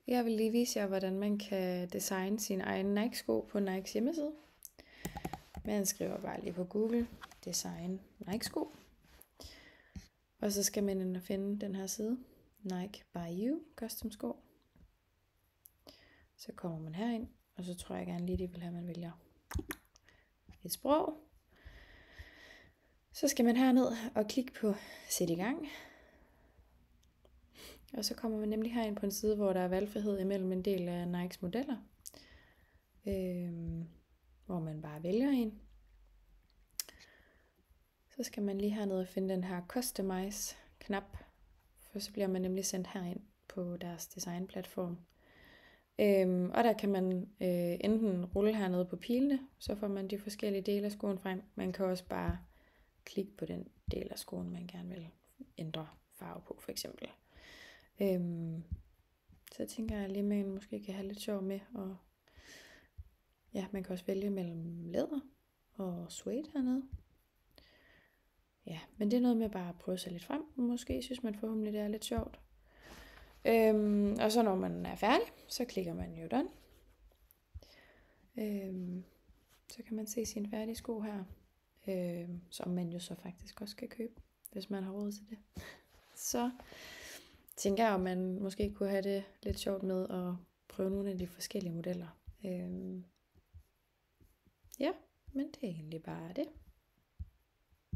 Jeg vil lige vise jer, hvordan man kan designe sin egen Nike-sko på Nikes hjemmeside. Man skriver bare lige på Google, design Nike-sko. Og så skal man ind og finde den her side, Nike by You, custom sko. Så kommer man herind, og så tror jeg gerne lige, de vil have, at man vælger et sprog. Så skal man herned og klikke på sæt i gang. Og så kommer man nemlig herind på en side, hvor der er valgfrihed imellem en del af Nikes modeller. Hvor man bare vælger en. Så skal man lige hernede og finde den her Customize knap. For så bliver man nemlig sendt herind på deres designplatform. Og der kan man enten rulle hernede på pilene, så får man de forskellige dele af skoen frem. Man kan også bare klikke på den del af skoen, man gerne vil ændre farve på, for eksempel. Så tænker jeg lige, at man måske kan have lidt sjov med. Og ja, man kan også vælge mellem læder og suede hernede. Ja, men det er noget med bare at prøve sig lidt frem. Måske synes man forhåbentlig, det er lidt sjovt. Og så når man er færdig, så klikker man jo done. Så kan man se sin færdige sko her. Som man jo så faktisk også kan købe, hvis man har råd til det. Så tænker jeg, at man måske kunne have det lidt sjovt med at prøve nogle af de forskellige modeller. Ja, men det er egentlig bare det.